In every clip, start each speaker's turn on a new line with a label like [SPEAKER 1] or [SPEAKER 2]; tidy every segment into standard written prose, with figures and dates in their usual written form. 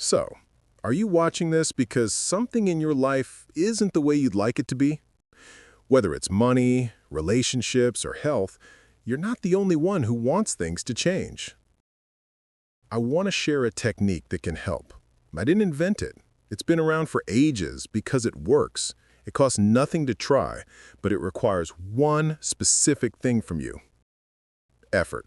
[SPEAKER 1] So, are you watching this because something in your life isn't the way you'd like it to be? Whether it's money, relationships, or health, you're not the only one who wants things to change. I want to share a technique that can help. I didn't invent it. It's been around for ages because it works. It costs nothing to try, but it requires one specific thing from you: effort.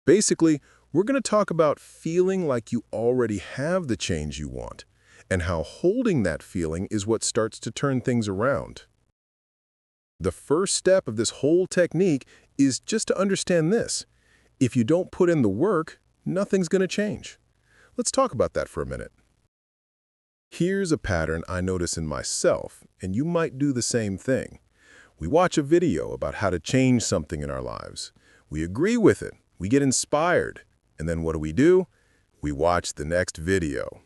[SPEAKER 1] Basically, we're going to talk about feeling like you already have the change you want, and how holding that feeling is what starts to turn things around. The first step of this whole technique is just to understand this: if you don't put in the work, nothing's going to change. Let's talk about that for a minute. Here's a pattern I notice in myself, and you might do the same thing. We watch a video about how to change something in our lives. We agree with it, we get inspired, and then what do? We watch the next video.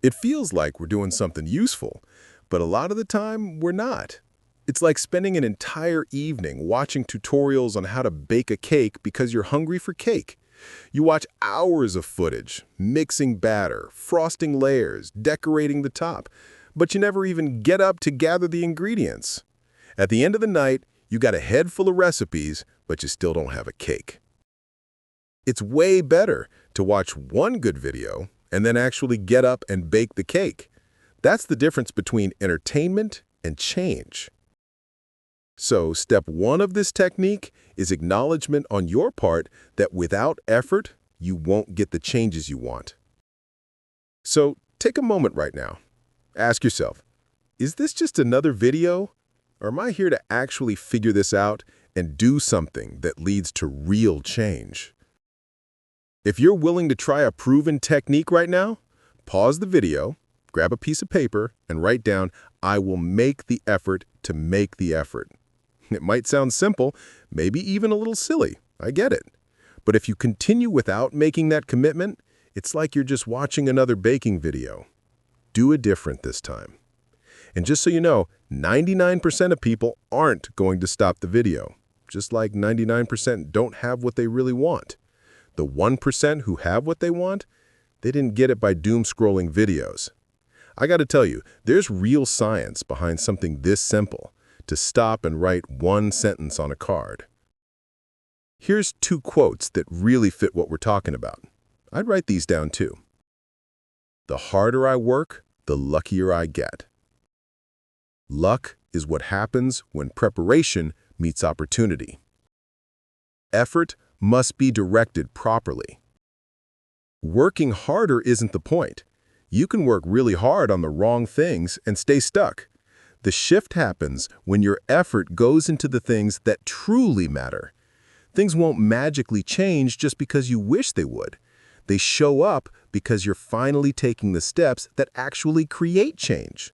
[SPEAKER 1] It feels like we're doing something useful, but a lot of the time, we're not. It's like spending an entire evening watching tutorials on how to bake a cake because you're hungry for cake. You watch hours of footage, mixing batter, frosting layers, decorating the top, but you never even get up to gather the ingredients. At the end of the night, you got a head full of recipes, but you still don't have a cake. It's way better to watch one good video and then actually get up and bake the cake. That's the difference between entertainment and change. So, step one of this technique is acknowledgement on your part that without effort, you won't get the changes you want. So, take a moment right now. Ask yourself, is this just another video? Or am I here to actually figure this out and do something that leads to real change? If you're willing to try a proven technique right now, pause the video, grab a piece of paper, and write down, "I will make the effort to make the effort." It might sound simple, maybe even a little silly, I get it. But if you continue without making that commitment, it's like you're just watching another baking video. Do it different this time. And just so you know, 99% of people aren't going to stop the video, just like 99% don't have what they really want. The 1% who have what they want, they didn't get it by doom-scrolling videos. I gotta tell you, there's real science behind something this simple: to stop and write one sentence on a card. Here's two quotes that really fit what we're talking about. I'd write these down too. "The harder I work, the luckier I get." Luck is what happens when preparation meets opportunity. Effort must be directed properly. Working harder isn't the point. You can work really hard on the wrong things and stay stuck. The shift happens when your effort goes into the things that truly matter. Things won't magically change just because you wish they would. They show up because you're finally taking the steps that actually create change.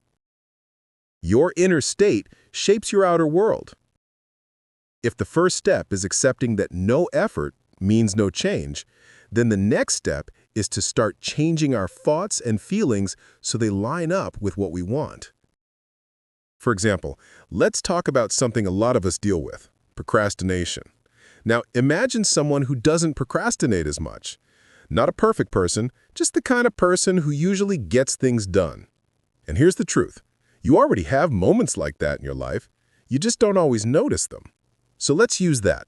[SPEAKER 1] Your inner state shapes your outer world. If the first step is accepting that no effort means no change, then the next step is to start changing our thoughts and feelings so they line up with what we want. For example, let's talk about something a lot of us deal with: procrastination. Now, imagine someone who doesn't procrastinate as much. Not a perfect person, just the kind of person who usually gets things done. And here's the truth: you already have moments like that in your life. You just don't always notice them. So let's use that.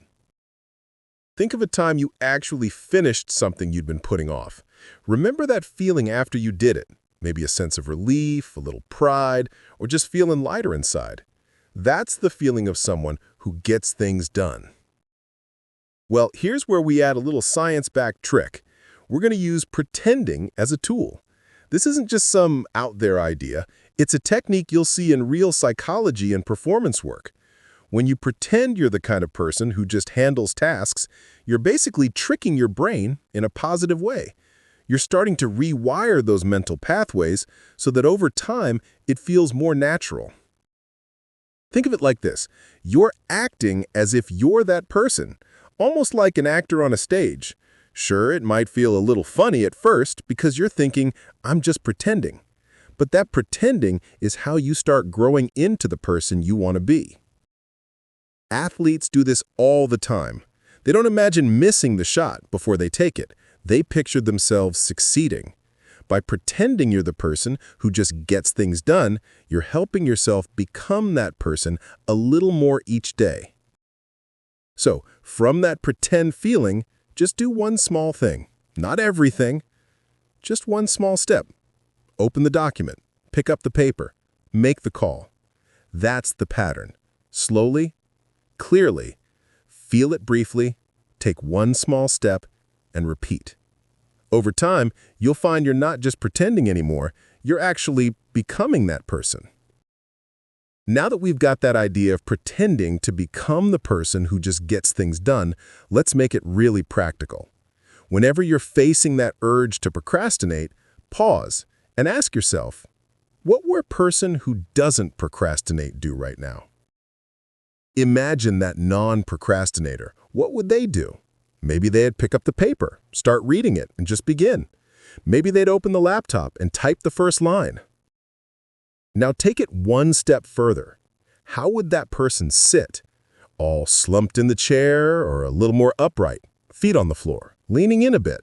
[SPEAKER 1] Think of a time you actually finished something you'd been putting off. Remember that feeling after you did it? Maybe a sense of relief, a little pride, or just feeling lighter inside. That's the feeling of someone who gets things done. Well, here's where we add a little science-backed trick. We're going to use pretending as a tool. This isn't just some out-there idea. It's a technique you'll see in real psychology and performance work. When you pretend you're the kind of person who just handles tasks, you're basically tricking your brain in a positive way. You're starting to rewire those mental pathways so that over time, it feels more natural. Think of it like this: you're acting as if you're that person, almost like an actor on a stage. Sure, it might feel a little funny at first because you're thinking, "I'm just pretending." But that pretending is how you start growing into the person you want to be. Athletes do this all the time. They don't imagine missing the shot before they take it. They pictured themselves succeeding. By pretending you're the person who just gets things done, you're helping yourself become that person a little more each day. So, from that pretend feeling, just do one small thing. Not everything. Just one small step. Open the document. Pick up the paper. Make the call. That's the pattern. Slowly, clearly, feel it briefly, take one small step, and repeat. Over time, you'll find you're not just pretending anymore, you're actually becoming that person. Now that we've got that idea of pretending to become the person who just gets things done, let's make it really practical. Whenever you're facing that urge to procrastinate, pause and ask yourself, what would a person who doesn't procrastinate do right now? Imagine that non-procrastinator. What would they do? Maybe they'd pick up the paper, start reading it, and just begin. Maybe they'd open the laptop and type the first line. Now take it one step further. How would that person sit? All slumped in the chair or a little more upright, feet on the floor, leaning in a bit?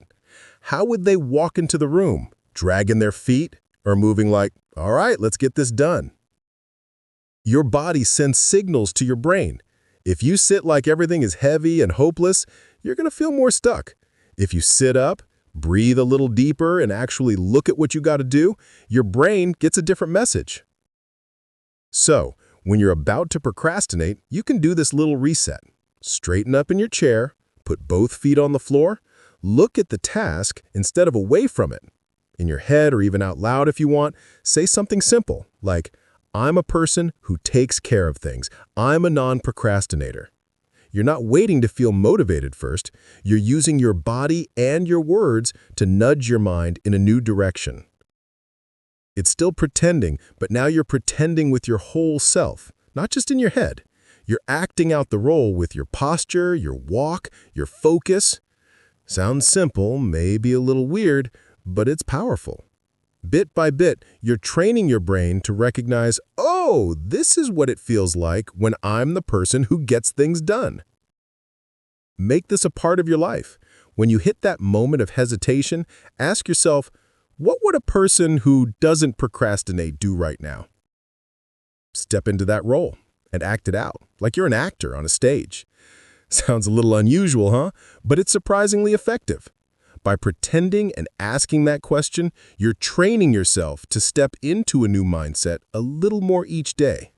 [SPEAKER 1] How would they walk into the room, dragging their feet or moving like, all right, let's get this done? Your body sends signals to your brain. If you sit like everything is heavy and hopeless, you're going to feel more stuck. If you sit up, breathe a little deeper, and actually look at what you got to do, your brain gets a different message. So, when you're about to procrastinate, you can do this little reset. Straighten up in your chair, put both feet on the floor, look at the task instead of away from it. In your head or even out loud if you want, say something simple like, I'm a person who takes care of things. I'm a non-procrastinator. You're not waiting to feel motivated first. You're using your body and your words to nudge your mind in a new direction. It's still pretending, but now you're pretending with your whole self, not just in your head. You're acting out the role with your posture, your walk, your focus. Sounds simple, maybe a little weird, but it's powerful. Bit by bit, you're training your brain to recognize, oh, this is what it feels like when I'm the person who gets things done. Make this a part of your life. When you hit that moment of hesitation, ask yourself, what would a person who doesn't procrastinate do right now? Step into that role and act it out, like you're an actor on a stage. Sounds a little unusual, huh? But it's surprisingly effective. By pretending and asking that question, you're training yourself to step into a new mindset a little more each day.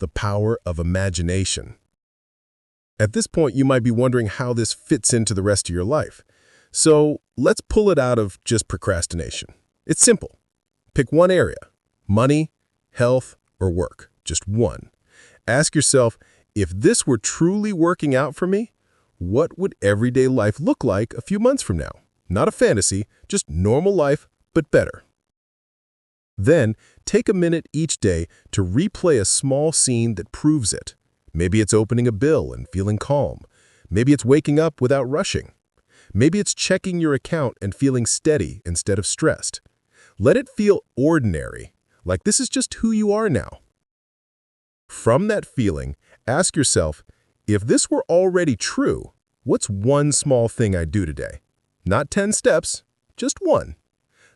[SPEAKER 1] The power of imagination. At this point, you might be wondering how this fits into the rest of your life. So let's pull it out of just procrastination. It's simple. Pick one area: money, health, or work. Just one. Ask yourself, if this were truly working out for me, what would everyday life look like a few months from now? Not a fantasy, just normal life, but better. Then, take a minute each day to replay a small scene that proves it. Maybe it's opening a bill and feeling calm. Maybe it's waking up without rushing. Maybe it's checking your account and feeling steady instead of stressed. Let it feel ordinary, like this is just who you are now. From that feeling, ask yourself, if this were already true, what's one small thing I'd do today? Not 10 steps, just one.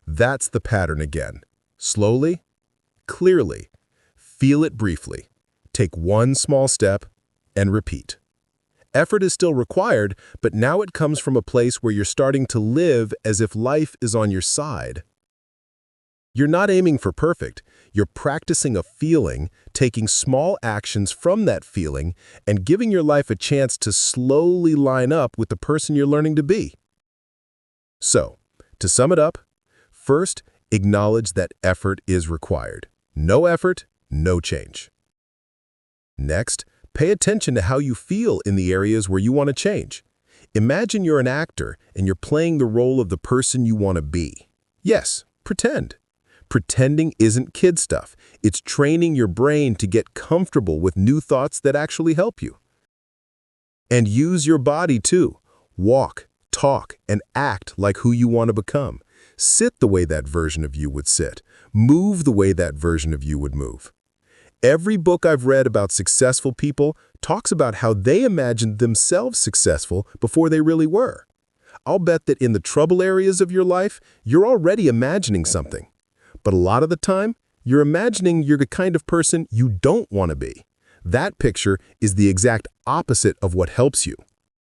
[SPEAKER 1] That's the pattern again. Slowly, clearly, feel it briefly. Take one small step and repeat. Effort is still required, but now it comes from a place where you're starting to live as if life is on your side. You're not aiming for perfect. You're practicing a feeling, taking small actions from that feeling, and giving your life a chance to slowly line up with the person you're learning to be. So, to sum it up, first, acknowledge that effort is required. No effort, no change. Next, pay attention to how you feel in the areas where you want to change. Imagine you're an actor and you're playing the role of the person you want to be. Yes, pretend. Pretending isn't kid stuff. It's training your brain to get comfortable with new thoughts that actually help you. And use your body too. Walk, talk, and act like who you want to become. Sit the way that version of you would sit. Move the way that version of you would move. Every book I've read about successful people talks about how they imagined themselves successful before they really were. I'll bet that in the trouble areas of your life, you're already imagining something. But a lot of the time, you're imagining you're the kind of person you don't want to be. That picture is the exact opposite of what helps you.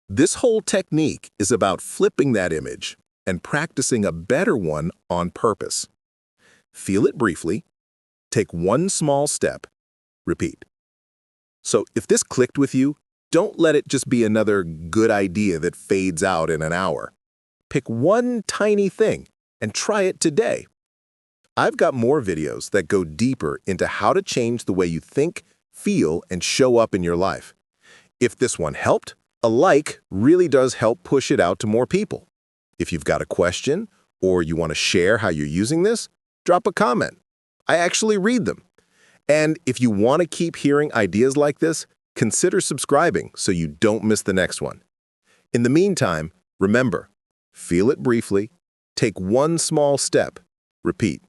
[SPEAKER 1] This whole technique is about flipping that image and practicing a better one on purpose. Feel it briefly, take one small step, repeat. So if this clicked with you, don't let it just be another good idea that fades out in an hour. Pick one tiny thing and try it today. I've got more videos that go deeper into how to change the way you think, feel, and show up in your life. If this one helped, a like really does help push it out to more people. If you've got a question or you want to share how you're using this, drop a comment. I actually read them. And if you want to keep hearing ideas like this, consider subscribing so you don't miss the next one. In the meantime, remember, feel it briefly, take one small step, repeat.